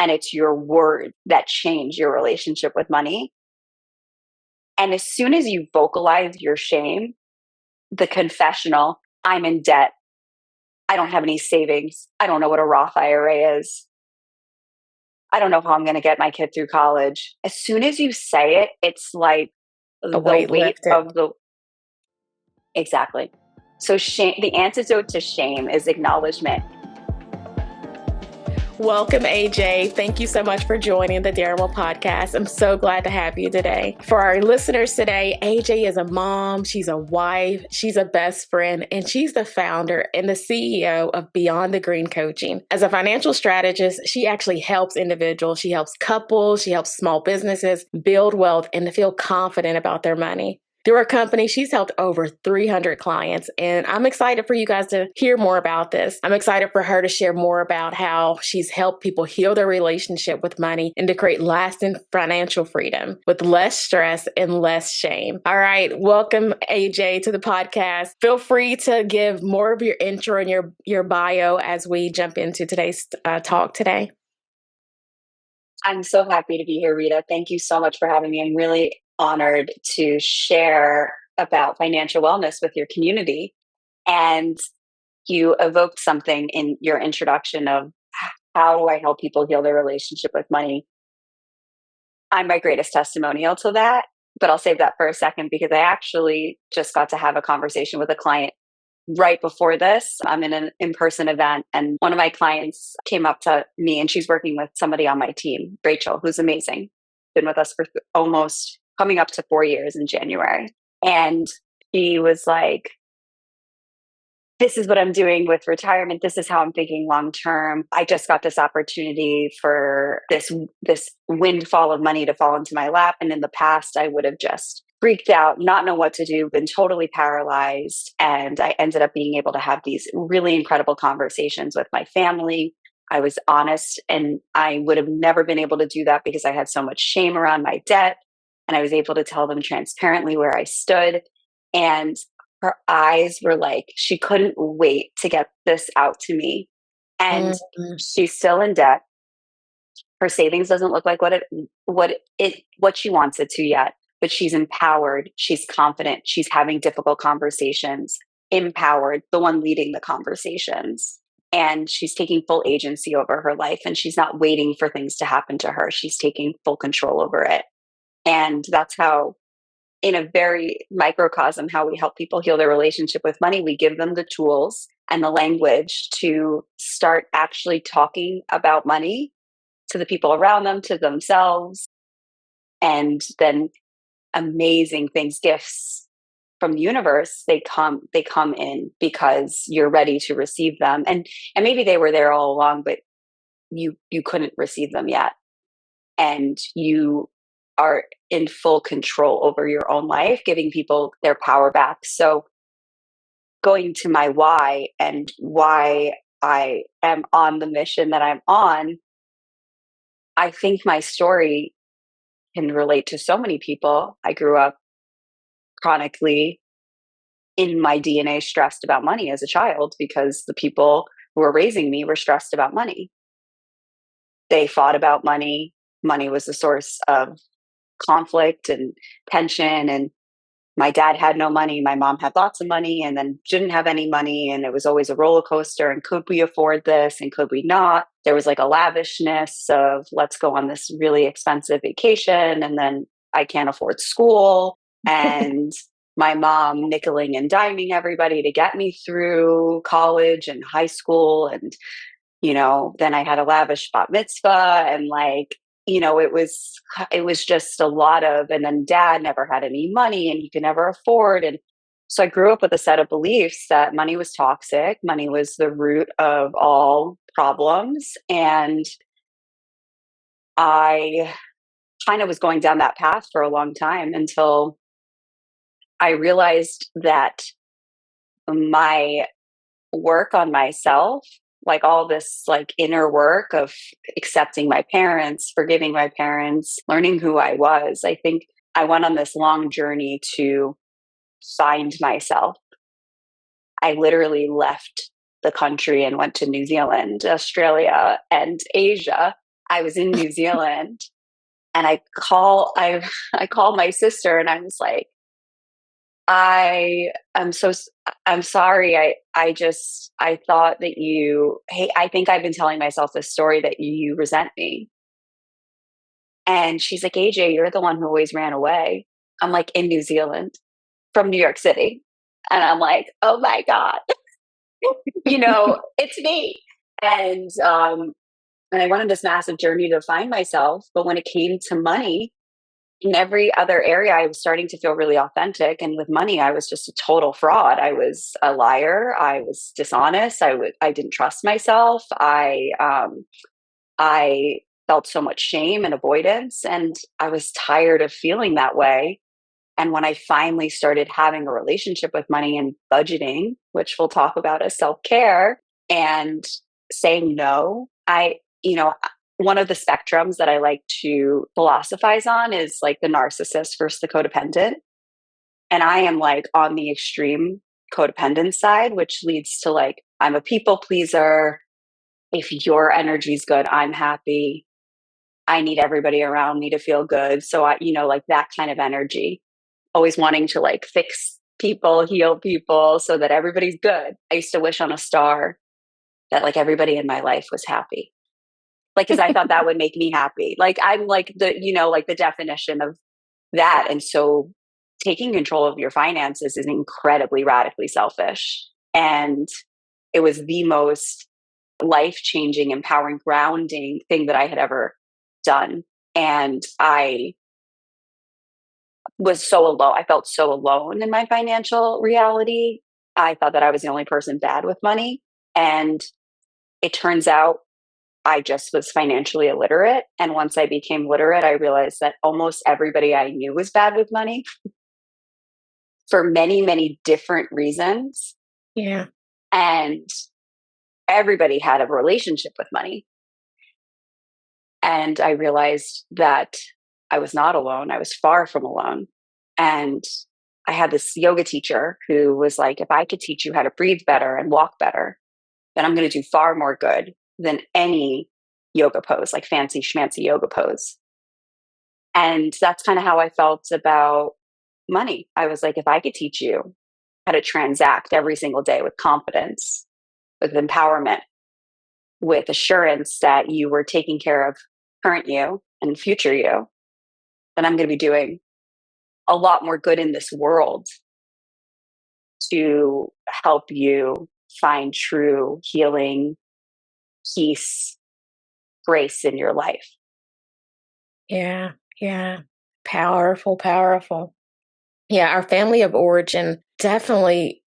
and it's your words that change your relationship with money. And as soon as you vocalize your shame, the confessional, I'm in debt, I don't have any savings, I don't know what a Roth IRA is, I don't know how I'm going to get my kid through college. As soon as you say it, it's like The the weight weight lifted. of the. Exactly. So shame, the antidote to shame is acknowledgement. Welcome, AJ. Thank you so much for joining the Daryl podcast. I'm so glad to have you today. For our listeners today, AJ is a mom, she's a wife, she's a best friend, and she's the founder and the CEO of Beyond the Green Coaching. As a financial strategist, she actually helps individuals, she helps couples, she helps small businesses build wealth and to feel confident about their money. Through her company, she's helped over 300 clients, and I'm excited for you guys to hear more about this. I'm excited for her to share more about how she's helped people heal their relationship with money and to create lasting financial freedom with less stress and less shame. All right, welcome, AJ, to the podcast. Feel free to give more of your intro and your bio as we jump into today's talk today. I'm so happy to be here, Rita. Thank you so much for having me. I'm really honored to share about financial wellness with your community. And you evoked something in your introduction of how do I help people heal their relationship with money? I'm my greatest testimonial to that, but I'll save that for a second because I actually just got to have a conversation with a client right before this. I'm in an in-person event and one of my clients came up to me and she's working with somebody on my team, Rachel, who's amazing. Been with us for almost coming up to 4 years in January. And she was like, this is what I'm doing with retirement. This is how I'm thinking long term. I just got this opportunity for this windfall of money to fall into my lap. And in the past, I would have just freaked out, not know what to do, been totally paralyzed. And I ended up being able to have these really incredible conversations with my family. I was honest, and I would have never been able to do that because I had so much shame around my debt. And I was able to tell them transparently where I stood. And her eyes were like, she couldn't wait to get this out to me. And she's still in debt. Her savings doesn't look like what she wants it to yet, but she's empowered. She's confident. She's having difficult conversations, empowered, the one leading the conversations. And she's taking full agency over her life. And she's not waiting for things to happen to her. She's taking full control over it. And that's how, in a very microcosm, how we help people heal their relationship with money. We give them the tools and the language to start actually talking about money to the people around them, to themselves. And then amazing things, gifts from the universe, they come in because you're ready to receive them. And maybe they were there all along, but you couldn't receive them yet. And you are in full control over your own life, giving people their power back. So going to my why and why I am on the mission that I'm on, I think my story can relate to so many people. I grew up chronically in my DNA stressed about money as a child because the people who were raising me were stressed about money. They fought about money. Money was the source of conflict and tension, and my dad had no money, my mom had lots of money and then didn't have any money, and it was always a roller coaster, and could we afford this and could we not? There was like a lavishness of let's go on this really expensive vacation, and then I can't afford school, and my mom nickeling and diming everybody to get me through college and high school, and then I had a lavish bat mitzvah, and it was just a lot of, and then dad never had any money and he could never afford. And so I grew up with a set of beliefs that money was toxic. Money was the root of all problems. And I kind of was going down that path for a long time until I realized that my work on myself, like all this like inner work of accepting my parents, forgiving my parents, learning who I was. I think I went on this long journey to find myself. I literally left the country and went to New Zealand, Australia, and Asia I was in New Zealand, and I called my sister, and I was like, I'm I'm sorry. I thought that hey, I think I've been telling myself this story that you resent me. And she's like, AJ, you're the one who always ran away. I'm like, in New Zealand from New York City. And I'm like, oh my God, it's me. And, and I went on this massive journey to find myself. But when it came to money, in every other area, I was starting to feel really authentic. And with money, I was just a total fraud. I was a liar. I was dishonest. I didn't trust myself. I felt so much shame and avoidance. And I was tired of feeling that way. And when I finally started having a relationship with money and budgeting, which we'll talk about as self care, and saying no, one of the spectrums that I like to philosophize on is like the narcissist versus the codependent. And I am like on the extreme codependent side, which leads to like, I'm a people pleaser. If your energy's good, I'm happy. I need everybody around me to feel good. So like that kind of energy, always wanting to like fix people, heal people so that everybody's good. I used to wish on a star that like everybody in my life was happy. Like, cause I thought that would make me happy. Like I'm like like the definition of that. And so taking control of your finances is incredibly radically selfish. And it was the most life changing, empowering, grounding thing that I had ever done. And I was so alone. I felt so alone in my financial reality. I thought that I was the only person bad with money. And it turns out I just was financially illiterate. And once I became literate, I realized that almost everybody I knew was bad with money for many, many different reasons. Yeah. And everybody had a relationship with money. And I realized that I was not alone. I was far from alone. And I had this yoga teacher who was like, if I could teach you how to breathe better and walk better, then I'm going to do far more good than any yoga pose, like fancy schmancy yoga pose. And that's kind of how I felt about money. I was like, if I could teach you how to transact every single day with confidence, with empowerment, with assurance that you were taking care of current you and future you, then I'm going to be doing a lot more good in this world to help you find true healing, peace, grace in your life. Yeah. Yeah. Powerful, powerful. Yeah. Our family of origin definitely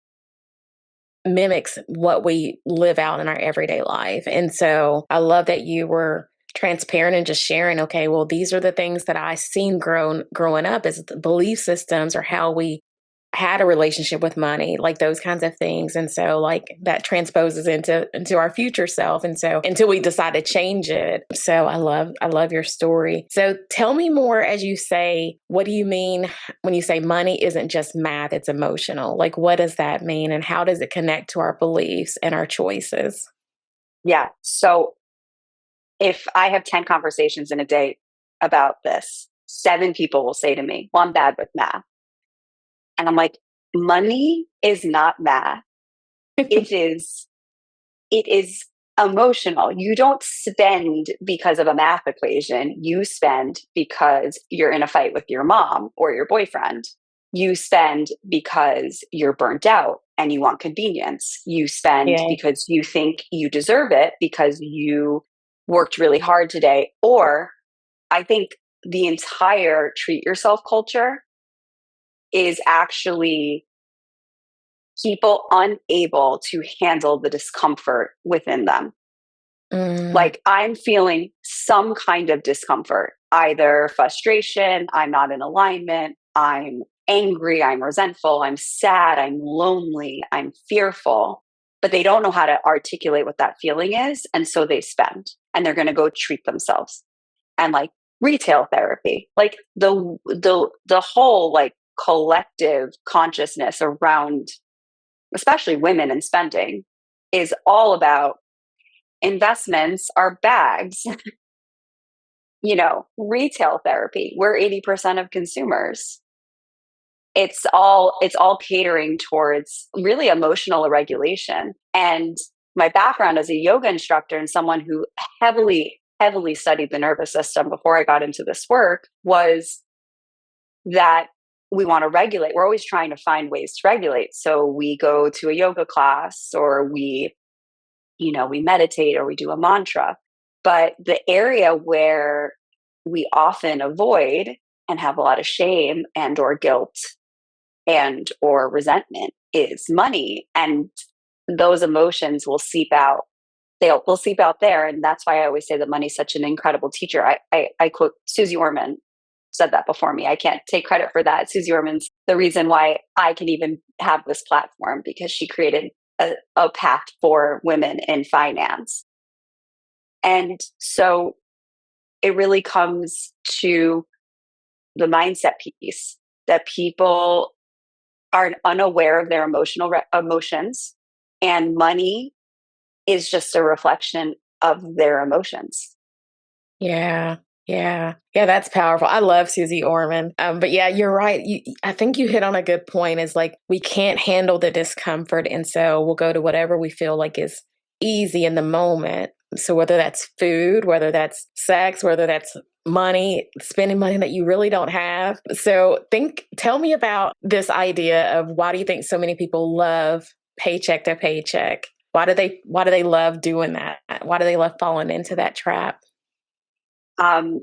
mimics what we live out in our everyday life. And so I love that you were transparent and just sharing, okay, well, these are the things that I seen growing up as the belief systems or how we had a relationship with money, like those kinds of things. And so like that transposes into our future self. And so until we decide to change it. So I love your story. So tell me more as you say, what do you mean when you say money isn't just math, it's emotional? Like what does that mean and how does it connect to our beliefs and our choices? Yeah. So if I have 10 conversations in a day about this, 7 people will say to me, well, I'm bad with math. And I'm like, money is not math. It is, it is emotional. You don't spend because of a math equation. You spend because you're in a fight with your mom or your boyfriend. You spend because you're burnt out and you want convenience. You spend Yeah. because you think you deserve it because you worked really hard today. Or I think the entire treat yourself culture is actually people unable to handle the discomfort within them. Mm, Like I'm feeling some kind of discomfort, either frustration, I'm not in alignment, I'm angry, I'm resentful, I'm sad, I'm lonely, I'm fearful, but they don't know how to articulate what that feeling is. And so they spend and they're going to go treat themselves and like retail therapy, like the whole like collective consciousness around, especially women and spending, is all about investments are bags. retail therapy. We're 80% of consumers. It's all catering towards really emotional regulation. And my background as a yoga instructor and someone who heavily, heavily studied the nervous system before I got into this work was that we want to regulate. We're always trying to find ways to regulate. So we go to a yoga class, or we meditate, or we do a mantra. But the area where we often avoid and have a lot of shame and or guilt and or resentment is money. And those emotions will seep out. Will seep out there. And that's why I always say that money's such an incredible teacher. I quote Susie Orman said that before me. I can't take credit for that. Susie Orman's the reason why I can even have this platform, because she created a path for women in finance. And so it really comes to the mindset piece, that people are unaware of their emotions, and money is just a reflection of their emotions. Yeah. Yeah. Yeah. That's powerful. I love Susie Orman. But yeah, you're right. I think you hit on a good point, is like, we can't handle the discomfort. And so we'll go to whatever we feel like is easy in the moment. So whether that's food, whether that's sex, whether that's money, spending money that you really don't have. So tell me about this idea of, why do you think so many people love paycheck to paycheck? Why do they love doing that? Why do they love falling into that trap? Um,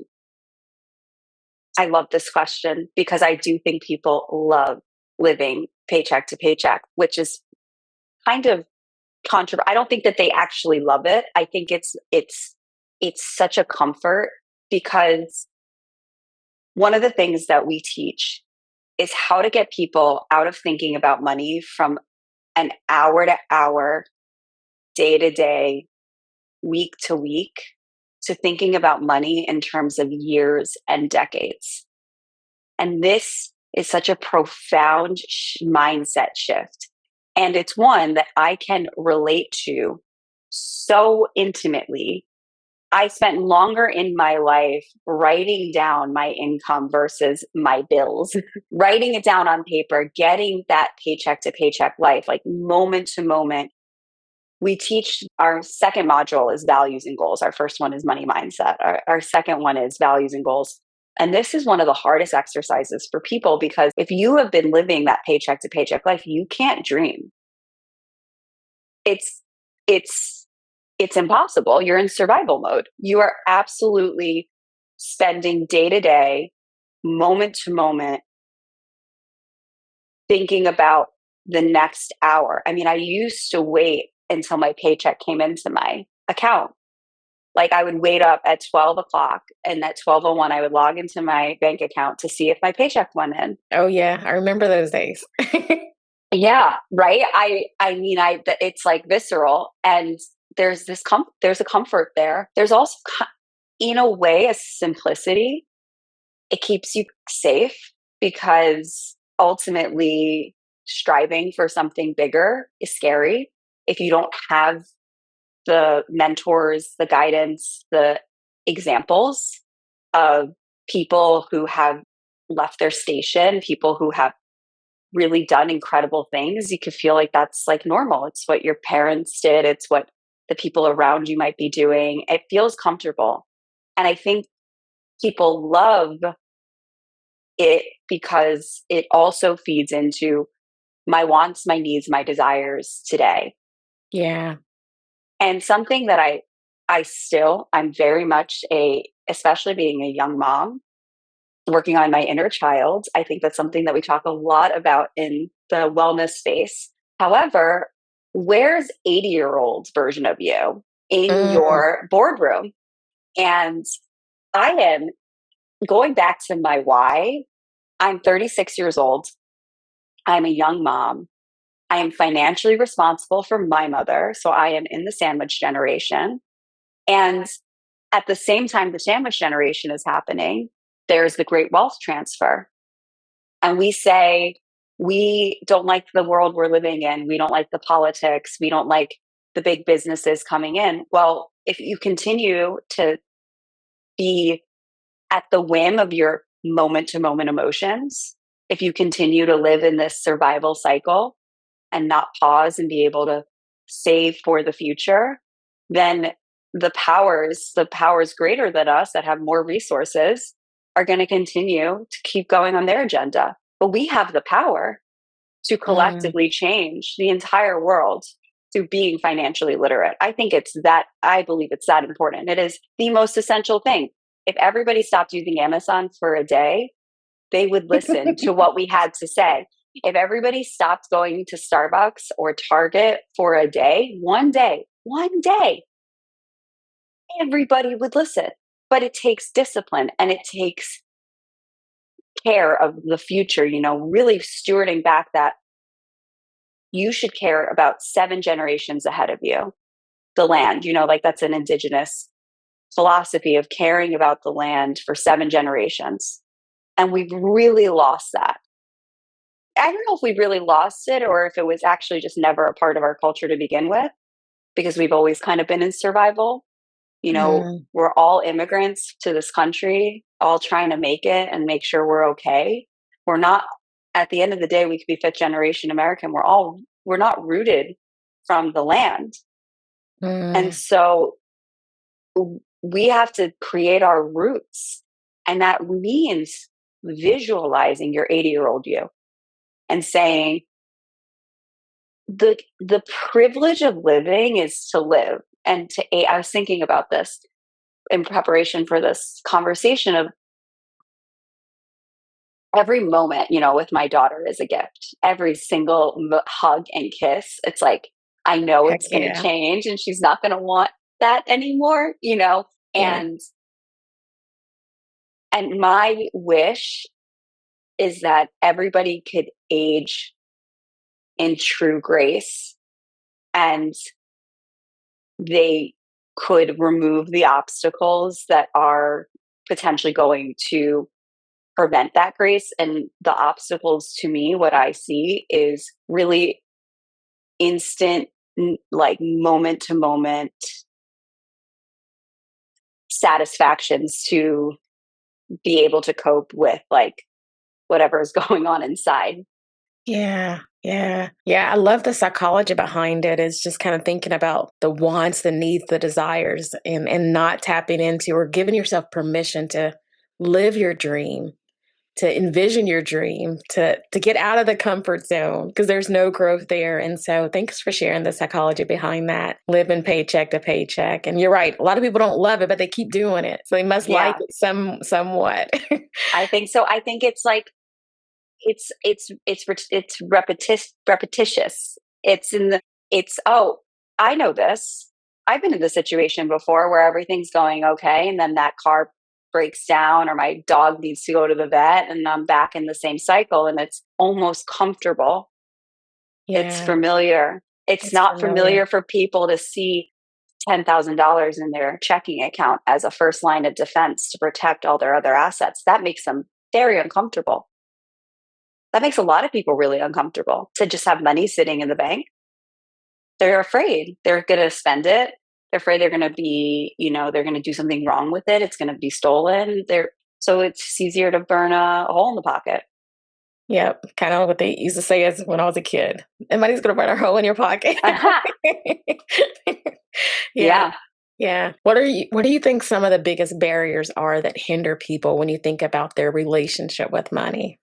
I love this question because I do think people love living paycheck to paycheck, which is kind of controversial. I don't think that they actually love it. I think it's such a comfort, because one of the things that we teach is how to get people out of thinking about money from an hour to hour, day to day, week to week, to thinking about money in terms of years and decades. And this is such a profound mindset shift. And it's one that I can relate to so intimately. I spent longer in my life writing down my income versus my bills, writing it down on paper, getting that paycheck to paycheck life, like moment to moment. We teach, our second module is values and goals. Our first one is money mindset. Our second one is values and goals. And this is one of the hardest exercises for people, because if you have been living that paycheck to paycheck life, you can't dream. It's it's it's impossible. You're in survival mode. You are absolutely spending day to day, moment to moment, thinking about the next hour. I mean, I used to wait until my paycheck came into my account. Like, I would wait up at 12 o'clock, and at 12:01, I would log into my bank account to see if my paycheck went in. Oh yeah, I remember those days. Yeah, right. It's like visceral, and there's a comfort there. There's also, in a way, a simplicity. It keeps you safe, because ultimately striving for something bigger is scary. If you don't have the mentors, the guidance, the examples of people who have left their station, people who have really done incredible things, you could feel like that's like normal. It's what your parents did, it's what the people around you might be doing. It feels comfortable. And I think people love it because it also feeds into my wants, my needs, my desires today. Yeah. And something that I'm very much especially being a young mom, working on my inner child. I think that's something that we talk a lot about in the wellness space. However, where's 80-year-old version of you in Mm, your boardroom? And I am going back to my why. I'm 36 years old. I'm a young mom. I am financially responsible for my mother. So I am in the sandwich generation. And at the same time the sandwich generation is happening, there's the great wealth transfer. And we say, we don't like the world we're living in. We don't like the politics. We don't like the big businesses coming in. Well, if you continue to be at the whim of your moment to moment emotions, if you continue to live in this survival cycle and not pause and be able to save for the future, then the powers greater than us that have more resources are going to continue to keep going on their agenda. But we have the power to Mm. collectively change the entire world through being financially literate. I believe it's that important. It is the most essential thing. If everybody stopped using Amazon for a day, they would listen to what we had to say. If everybody stopped going to Starbucks or Target for a day, one day, everybody would listen. But it takes discipline and it takes care of the future, really stewarding back that you should care about 7 generations ahead of you. The land, like that's an indigenous philosophy of caring about the land for 7 generations. And we've really lost that. I don't know if we really lost it or if it was actually just never a part of our culture to begin with, because we've always kind of been in survival. Mm. We're all immigrants to this country, all trying to make it and make sure we're okay. We're not, at the end of the day, we could be fifth generation American. We're not rooted from the land. And Mm. so we have to create our roots. And that means visualizing your 80-year-old you and saying, the privilege of living is to live. And I was thinking about this in preparation for this conversation of every moment, with my daughter is a gift. Every single hug and kiss, it's like, I know Heck it's going to yeah. change and she's not going to want that anymore. Yeah. And my wish is that everybody could age in true grace and they could remove the obstacles that are potentially going to prevent that grace. And the obstacles to me, what I see is really instant, like moment to moment satisfactions to be able to cope with like whatever is going on inside. Yeah, yeah, yeah. I love the psychology behind it. It's just kind of thinking about the wants, the needs, the desires, and not tapping into or giving yourself permission to live your dream, to envision your dream, to get out of the comfort zone because there's no growth there. And so, thanks for sharing the psychology behind that. Living paycheck to paycheck, and you're right. A lot of people don't love it, but they keep doing it, so they must like Yeah, it somewhat. I think so. I think it's like it's repetitious. It's in the it's oh, I know this. I've been in this situation before where everything's going okay and then that car breaks down or my dog needs to go to the vet and I'm back in the same cycle and it's almost comfortable. It's Yeah, familiar. It's it's not familiar. familiar for people to see $10,000 in their checking account as a first line of defense to protect all their other assets. That makes them very uncomfortable. That makes a lot of people really uncomfortable to just have money sitting in the bank. They're afraid they're going to spend it. They're afraid they're going to do something wrong with it. It's going to be stolen. So it's easier to burn a hole in the pocket. Yep, kinda what they used to say as when I was a kid, "And money's gonna burn a hole in your pocket." Aha! Yeah, Yeah. yeah. What do you think some of the biggest barriers are that hinder people when you think about their relationship with money?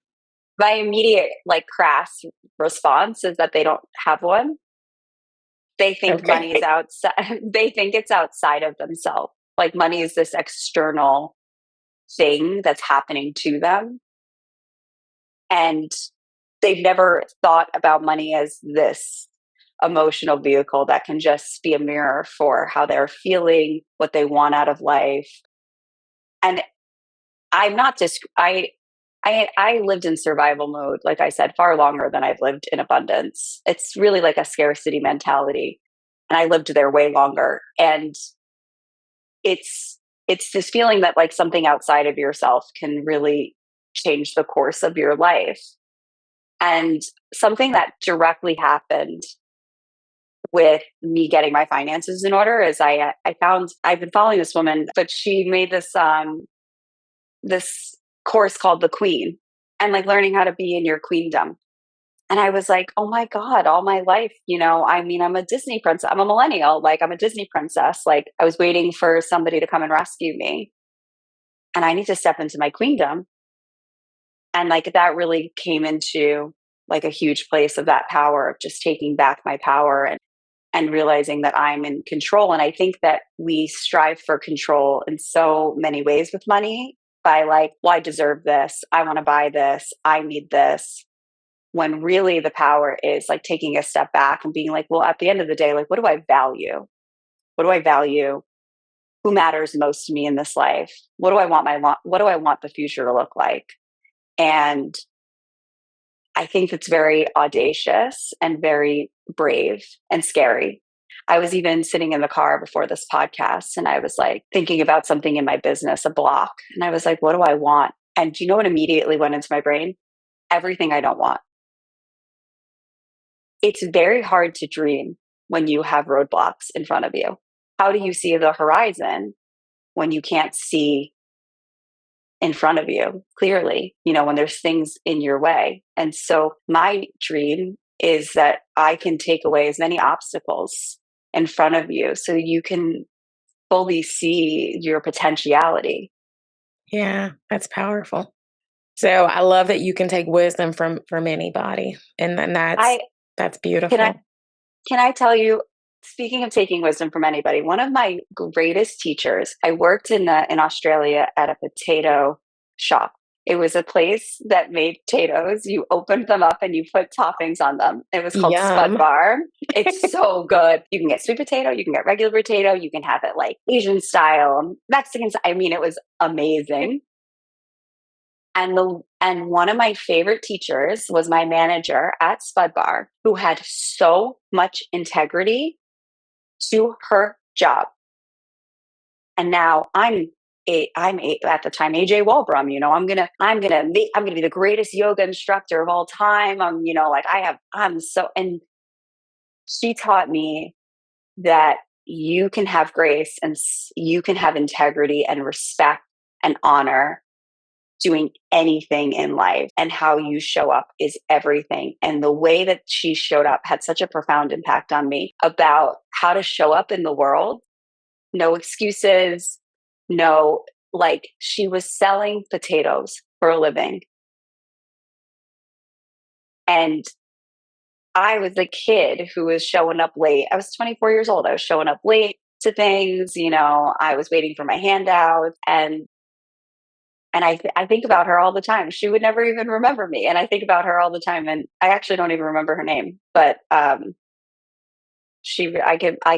My immediate, like, crass response is that they don't have one. They think Okay. money is outside. They think it's outside of themselves. Like money is this external thing that's happening to them. And they've never thought about money as this emotional vehicle that can just be a mirror for how they're feeling, what they want out of life. And I'm not just I lived in survival mode, like I said, far longer than I've lived in abundance. It's really like a scarcity mentality. And I lived there way longer. And it's this feeling that like something outside of yourself can really change the course of your life. And something that directly happened with me getting my finances in order is I found I've been following this woman, but she made this this course called The Queen, and like learning how to be in your queendom. And I was like, oh my God, all my life, I mean, I'm a Disney princess. I'm a millennial. Like, I'm a Disney princess. Like, I was waiting for somebody to come and rescue me. And I need to step into my queendom. And like, that really came into like a huge place of that power of just taking back my power and realizing that I'm in control. And I think that we strive for control in so many ways with money by like, well, I deserve this. I want to buy this. I need this. When really the power is like taking a step back and being like, well, at the end of the day, like, what do I value? What do I value? Who matters most to me in this life? What do I want the future to look like? And I think it's very audacious and very brave and scary. I was even sitting in the car before this podcast and I was like thinking about something in my business, a block. And I was like, what do I want? And do you know what immediately went into my brain? Everything I don't want. It's very hard to dream when you have roadblocks in front of you. How do you see the horizon when you can't see in front of you clearly, when there's things in your way? And so my dream is that I can take away as many obstacles in front of you so you can fully see your potentiality. Yeah, that's powerful. So I love that you can take wisdom from anybody. And then I that's can I beautiful. can I tell you, speaking of taking wisdom from anybody, one of my greatest teachers, I worked in Australia at a potato shop. It was a place that made potatoes. You opened them up and you put toppings on them. It was called Spud Yum. Bar. It's so good. You can get sweet potato, you can get regular potato, you can have it like Asian style, Mexican style. I mean, it was amazing. And one of my favorite teachers was my manager at Spud Bar, who had so much integrity to her job. And now at the time AJ Walbrum. I'm gonna be the greatest yoga instructor of all time. And she taught me that you can have grace and you can have integrity and respect and honor doing anything in life, and how you show up is everything. And the way that she showed up had such a profound impact on me about how to show up in the world. No excuses, no, like, she was selling potatoes for a living. And I was a kid who was showing up late. I was 24 years old. I was showing up late to things, I was waiting for my handout. And I think about her all the time. She would never even remember me. And I think about her all the time. And I actually don't even remember her name, but I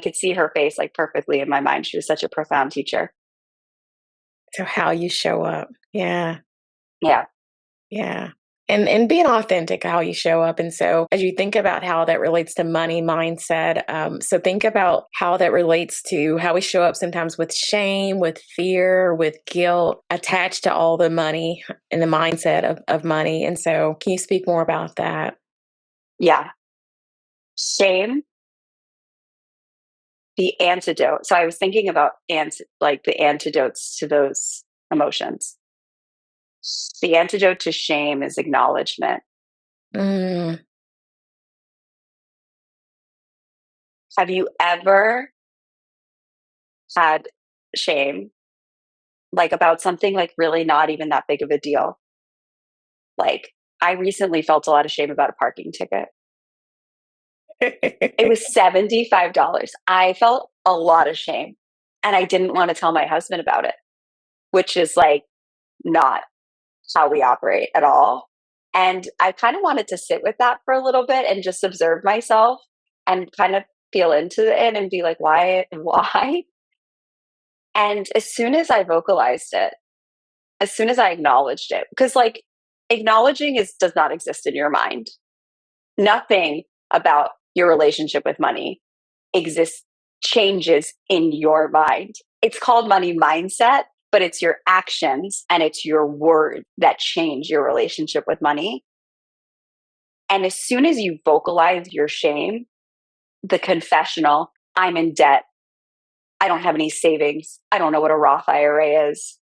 could see her face like perfectly in my mind. She was such a profound teacher. So how you show up. Yeah. Yeah. Yeah. And being authentic, how you show up. And so as you think about how that relates to money mindset, so think about how that relates to how we show up sometimes with shame, with fear, with guilt attached to all the money and the mindset of money. And so can you speak more about that? Yeah. Shame, the antidote. So I was thinking about the antidotes to those emotions. The antidote to shame is acknowledgement. Mm, Have you ever had shame, like about something like really not even that big of a deal? Like, I recently felt a lot of shame about a parking ticket. It was $75. I felt a lot of shame and I didn't want to tell my husband about it, which is like not how we operate at all. And I kind of wanted to sit with that for a little bit and just observe myself and kind of feel into it and be like, why, why? And as soon as I vocalized it, as soon as I acknowledged it, because like acknowledging does not exist in your mind. Nothing about your relationship with money exists, changes in your mind. It's called money mindset, but it's your actions and it's your words that change your relationship with money. And as soon as you vocalize your shame, the confessional, I'm in debt, I don't have any savings, I don't know what a Roth IRA is,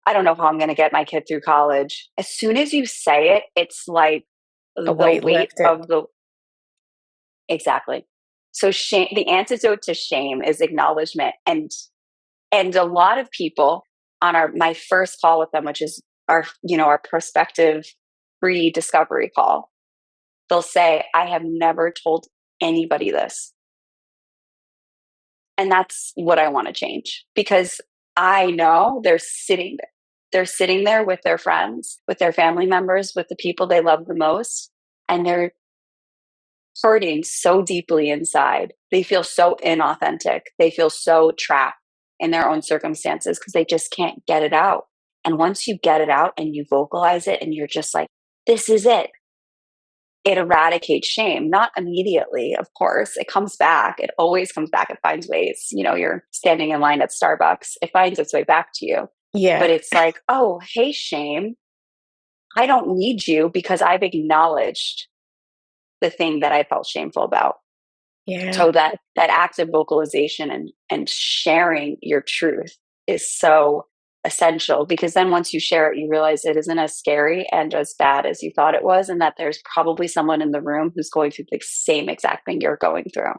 I don't know how I'm going to get my kid through college. As soon as you say it, it's like A the weight weight lifted. of the, exactly. So shame, the antidote to shame is acknowledgement. And a lot of people on my first call with them, which is our prospective free discovery call, they'll say, I have never told anybody this. And that's what I want to change, because I know they're sitting there with their friends, with their family members, with the people they love the most, and they're hurting so deeply inside. They feel so inauthentic. They feel so trapped in their own circumstances because they just can't get it out. And once you get it out and you vocalize it and you're just like, this is it, it eradicates shame. Not immediately, of course. It comes back. It always comes back. It finds ways. You're standing in line at Starbucks, it finds its way back to you. But Yeah. it's like, oh, hey, shame, I don't need you because I've acknowledged the thing that I felt shameful about. Yeah. So that active vocalization and sharing your truth is so essential, because then once you share it, you realize it isn't as scary and as bad as you thought it was, and that there's probably someone in the room who's going through the same exact thing you're going through.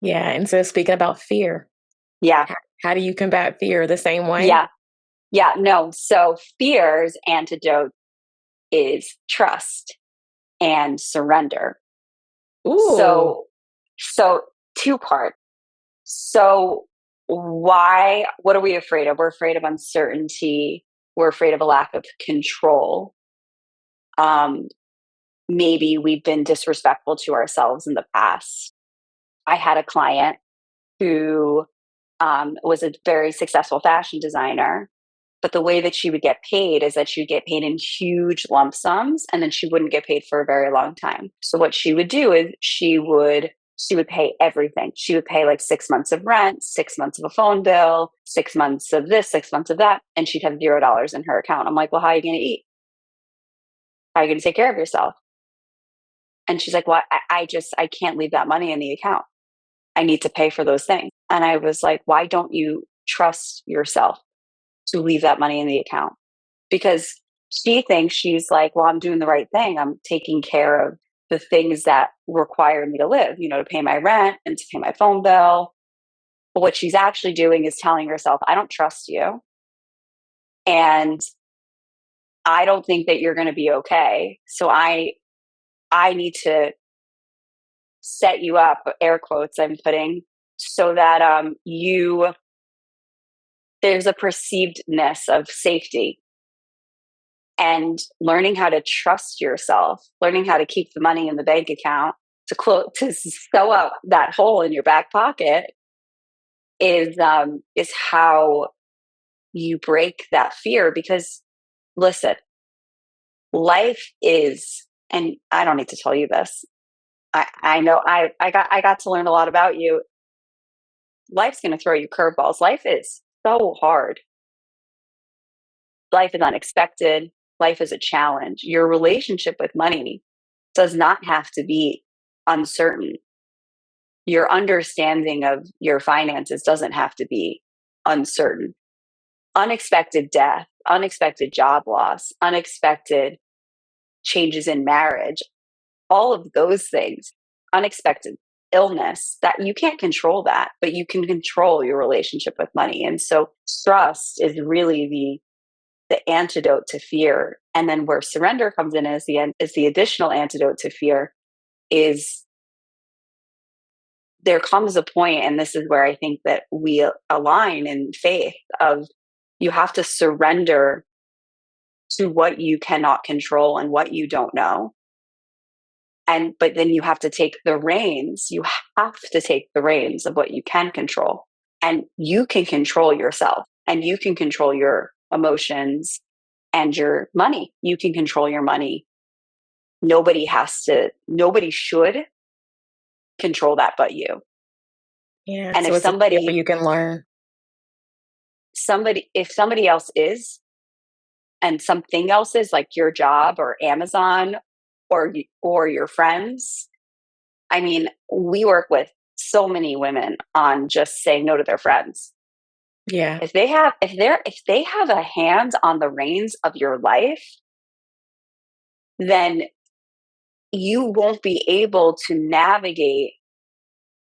Yeah. And so speaking about fear, Yeah. how do you combat fear the same way? Yeah. Yeah. No. So fear's antidote is trust and surrender. Ooh. So two parts. So what are we afraid of? We're afraid of uncertainty. We're afraid of a lack of control. Um, Maybe we've been disrespectful to ourselves in the past. I had a client who was a very successful fashion designer, but the way that she would get paid is that she would get paid in huge lump sums, and then she wouldn't get paid for a very long time. So what she would do is she would pay everything. She would pay like 6 months of rent, 6 months of a phone bill, 6 months of this, 6 months of that, and she'd have $0 in her account. I'm like, well, how are you going to eat? How are you going to take care of yourself? And she's like, well, I can't leave that money in the account. I need to pay for those things. And I was like, why don't you trust yourself to leave that money in the account? Because she thinks, she's like, well, I'm doing the right thing. I'm taking care of the things that require me to live, to pay my rent and to pay my phone bill. But what she's actually doing is telling herself, I don't trust you. And I don't think that you're going to be okay. So I need to set you up, air quotes I'm putting, so that there's a perceivedness of safety, and learning how to trust yourself, learning how to keep the money in the bank account to sew up that hole in your back pocket is how you break that fear. Because listen, life is, and I don't need to tell you this. I know I got to learn a lot about you. Life's going to throw you curveballs. Life is so hard. Life is unexpected. Life is a challenge. Your relationship with money does not have to be uncertain. Your understanding of your finances doesn't have to be uncertain. Unexpected death, unexpected job loss, unexpected changes in marriage, all of those things, unexpected illness, that you can't control that, but you can control your relationship with money. And so trust is really the antidote to fear. And then where surrender comes in as the additional antidote to fear is, there comes a point, and this is where I think that we align in faith, of you have to surrender to what you cannot control and what you don't know. But then you have to take the reins. You have to take the reins of what you can control. And you can control yourself, and you can control your emotions and your money. You can control your money. Nobody should control that but you. Yeah. And So it's a skill you can learn. if somebody else is, and something else is, like your job or Amazon or your friends. I mean, we work with so many women on just saying no to their friends. Yeah. If they have a hand on the reins of your life, then you won't be able to navigate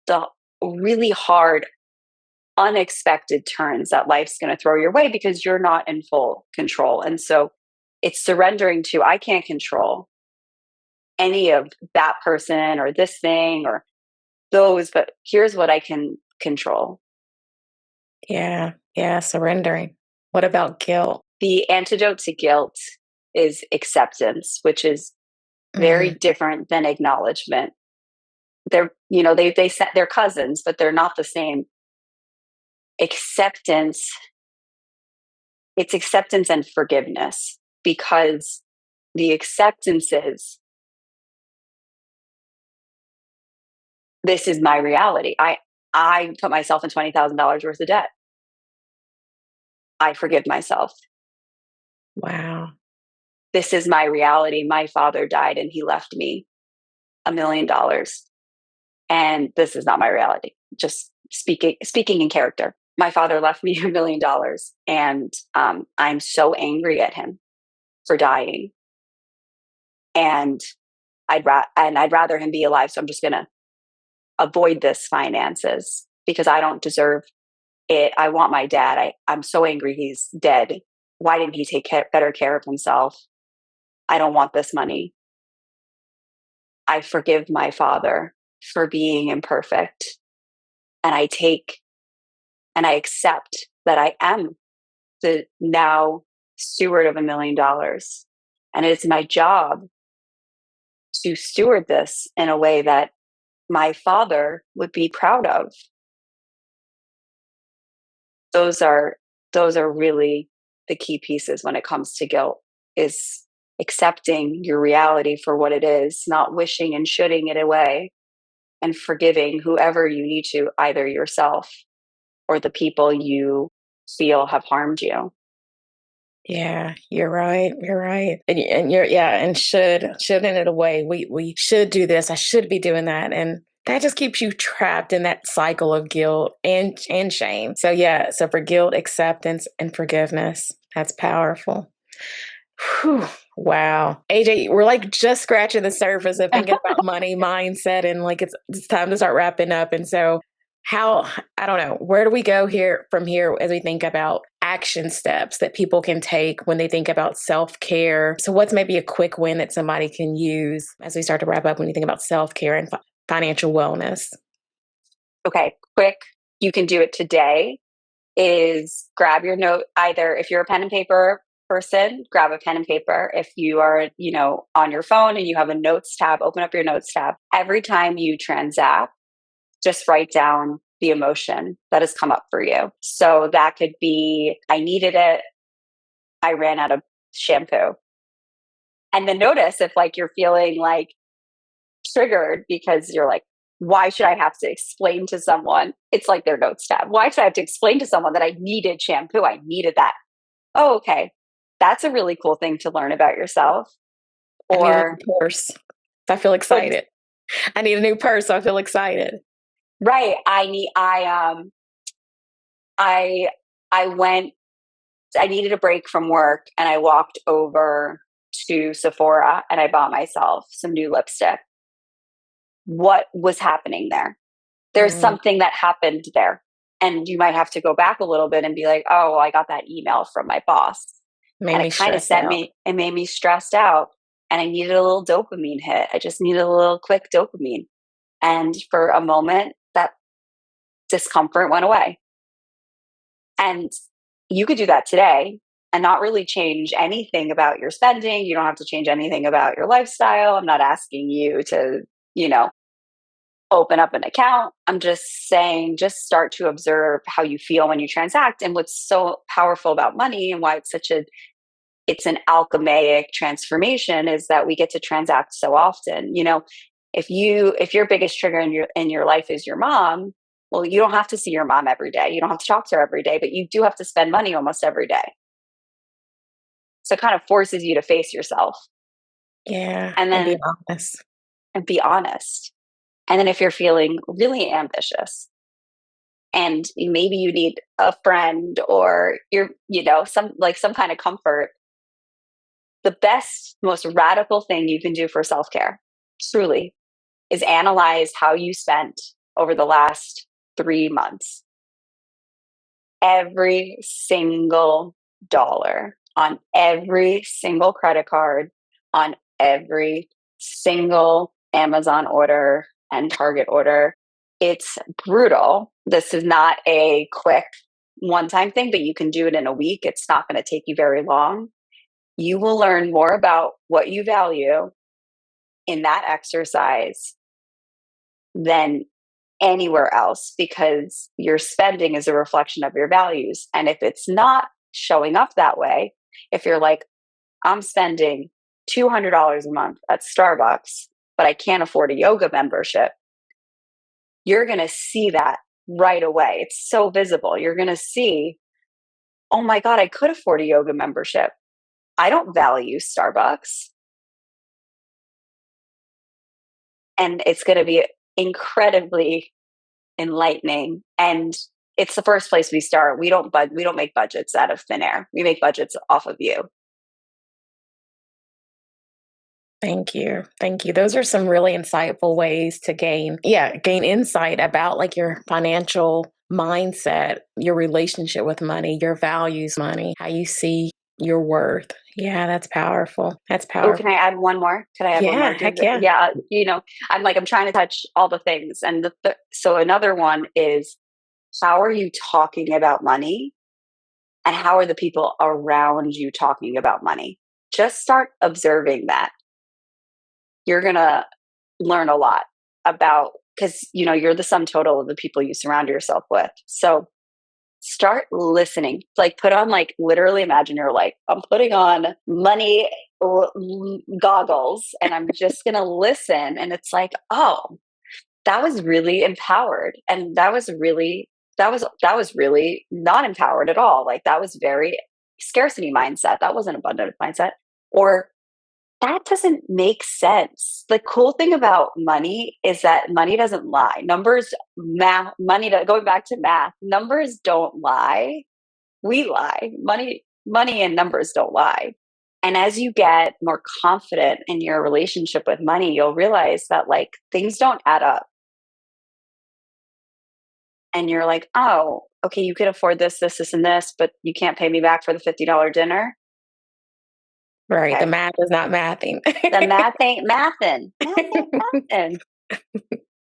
the really hard, unexpected turns that life's going to throw your way because you're not in full control. And so it's surrendering to, I can't control any of that person or this thing or those, but here's what I can control. Yeah. Yeah. Surrendering. What about guilt? The antidote to guilt is acceptance, which is very Mm, different than acknowledgement. They're cousins, but they're not the same. Acceptance, it's acceptance and forgiveness, because the acceptance is, this is my reality. I put myself in $20,000 worth of debt. I forgive myself. wow. This is my reality. My father died and he left me $1 million. And this is not my reality. Just speaking in character. My father left me $1 million, and I'm so angry at him for dying. And I'd rather him be alive. So I'm just gonna avoid this finances because I don't deserve it. I want my dad. I'm so angry he's dead. Why didn't he take better care of himself? I don't want this money. I forgive my father for being imperfect. And I accept that I am the now steward of $1 million. And it's my job to steward this in a way that my father would be proud of. Those are those are really the key pieces when it comes to guilt, is accepting your reality for what it is, not wishing and shoulding it away, and forgiving whoever you need to, either yourself or the people you feel have harmed you. Yeah, you're right. You're right. And you're yeah, and should in it away. We should do this. I should be doing that. And that just keeps you trapped in that cycle of guilt and shame. So yeah, so for guilt, acceptance, and forgiveness. That's powerful. Whew, wow. AJ, we're like just scratching the surface of thinking about money mindset, and like it's time to start wrapping up. And so how, I don't know, where do we go here from here as we think about action steps that people can take when they think about self-care? So what's maybe a quick win that somebody can use as we start to wrap up when you think about self-care and financial wellness? Okay, quick, you can do it today, is grab your note. Either if you're a pen and paper person, grab a pen and paper. If you are, on your phone and you have a notes tab, open up your notes tab. Every time you transact, just write down the emotion that has come up for you. So that could be, I needed it, I ran out of shampoo. And then notice if like you're feeling like triggered because you're like, why should I have to explain to someone? It's like their notes tab. Why should I have to explain to someone that I needed shampoo? I needed that. Oh, okay. That's a really cool thing to learn about yourself. I need a Or, new purse. I feel excited. I need a new purse. So I feel excited. right. I I went, I needed a break from work and I walked over to Sephora and I bought myself some new lipstick. What was happening there? There's Mm, something that happened there. And you might have to go back a little bit and be like, oh, well, I got that email from my boss. made And me it kind of stressed out. it made me stressed out. And I needed a little dopamine hit. I just needed a little quick dopamine. And for a moment, that discomfort went away. And you could do that today and not really change anything about your spending. You don't have to change anything about your lifestyle. I'm not asking you to, you know, open up an account. I'm just saying, just start to observe how you feel when you transact. And what's so powerful about money and why it's an alchemic transformation is that we get to transact so often. If your biggest trigger in your life is your mom, well, you don't have to see your mom every day. You don't have to talk to her every day, but you do have to spend money almost every day. So it kind of forces you to face yourself Yeah. and And be then honest. and be honest. And then if you're feeling really ambitious, and maybe you need a friend or some kind of comfort, the best, most radical thing you can do for self-care, truly, is analyze how you spent over the last 3 months. Every single dollar on every single credit card, on every single Amazon order and Target order. It's brutal. This is not a quick one time thing, but you can do it in a week. It's not going to take you very long. You will learn more about what you value in that exercise than anywhere else, because your spending is a reflection of your values. And if it's not showing up that way, if you're like, I'm spending $200 a month at Starbucks, but I can't afford a yoga membership, you're going to see that right away. It's so visible. You're going to see, oh my God, I could afford a yoga membership. I don't value Starbucks. And it's going to be incredibly enlightening. And it's the first place we start. We don't make budgets out of thin air. We make budgets off of you. Thank you. Thank you. Those are some really insightful ways to gain insight about like your financial mindset, your relationship with money, your values, money, how you see your worth. Yeah, that's powerful. That's Oh, can powerful. I add one more? Could I add one Yeah, more? heck yeah. Yeah, I'm trying to touch all the things. And so another one is, how are you talking about money, and how are the people around you talking about money? Just start observing that. You're going to learn a lot about, because you're the sum total of the people you surround yourself with. So start listening. Like, put on, like, literally imagine you're like, I'm putting on money goggles and I'm just going to listen. And it's like, oh, that was really empowered. And that was really not empowered at all. Like, that was very scarcity mindset. That wasn't abundant mindset. Or that doesn't make sense. The cool thing about money is that money doesn't lie. Numbers, math, going back to math, numbers don't lie. We lie. Money and numbers don't lie. And as you get more confident in your relationship with money, you'll realize that, like, things don't add up. And you're like, oh, okay, you can afford this, and this, but you can't pay me back for the $50 dinner. Right. The Okay. math is not mathing. The math ain't mathin'. Math ain't mathin'.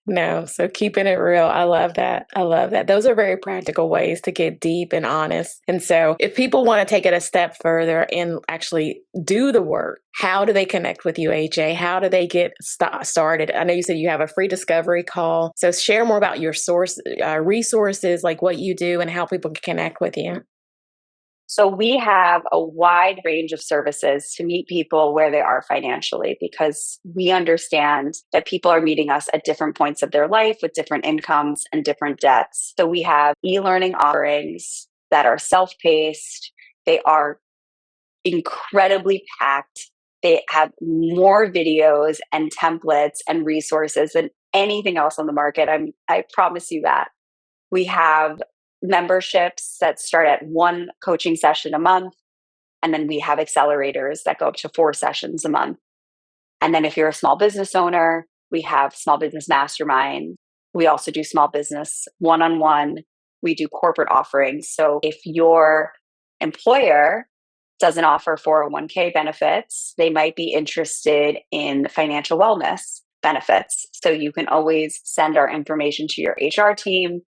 No, so keeping it real. I love that. I love that. Those are very practical ways to get deep and honest. And so, if people want to take it a step further and actually do the work, how do they connect with you, AJ? How do they get started? I know you said you have a free discovery call. So, share more about your resources, like what you do and how people can connect with you. So we have a wide range of services to meet people where they are financially, because we understand that people are meeting us at different points of their life with different incomes and different debts. So we have e-learning offerings that are self-paced. They are incredibly packed. They have more videos and templates and resources than anything else on the market. I promise you that. We have memberships that start at one coaching session a month. And then we have accelerators that go up to 4 sessions a month. And then if you're a small business owner, we have small business mastermind. We also do small business one-on-one. We do corporate offerings. So if your employer doesn't offer 401k benefits, they might be interested in financial wellness benefits. So you can always send our information to your HR team.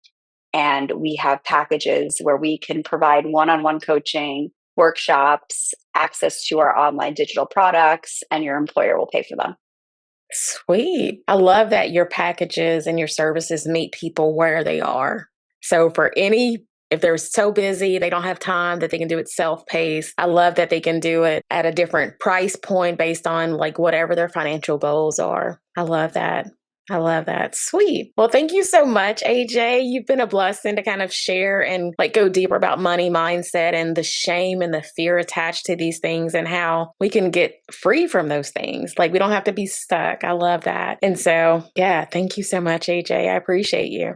And we have packages where we can provide one-on-one coaching, workshops, access to our online digital products, and your employer will pay for them. Sweet. I love that your packages and your services meet people where they are. So if they're so busy, they don't have time, that they can do it self-paced. I love that they can do it at a different price point based on like whatever their financial goals are. I love that. I love that. Sweet. Well, thank you so much, AJ. You've been a blessing to kind of share and like go deeper about money mindset and the shame and the fear attached to these things and how we can get free from those things. Like, we don't have to be stuck. I love that. And so, yeah, thank you so much, AJ. I appreciate you.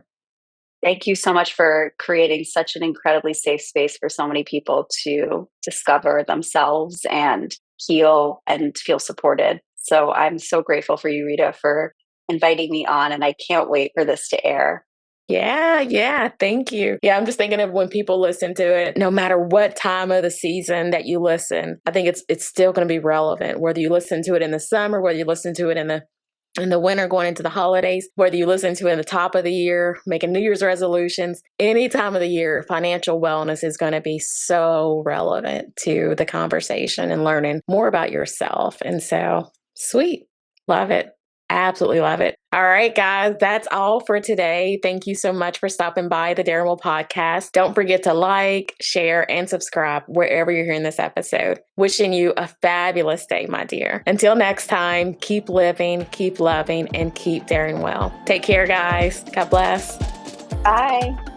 Thank you so much for creating such an incredibly safe space for so many people to discover themselves and heal and feel supported. So I'm so grateful for you, Rita, for inviting me on, and I can't wait for this to air. Yeah, thank you. Yeah, I'm just thinking of when people listen to it, no matter what time of the season that you listen, I think it's still going to be relevant, whether you listen to it in the summer, whether you listen to it in the winter going into the holidays, whether you listen to it in the top of the year, making New Year's resolutions, any time of the year, financial wellness is going to be so relevant to the conversation and learning more about yourself. And so, sweet. Love it. Absolutely love it. All right, guys, that's all for today. Thank you so much for stopping by the Darren Will podcast. Don't forget to like, share, and subscribe wherever you're hearing this episode. Wishing you a fabulous day, my dear. Until next time, keep living, keep loving, and keep daring well. Take care, guys. God bless. Bye.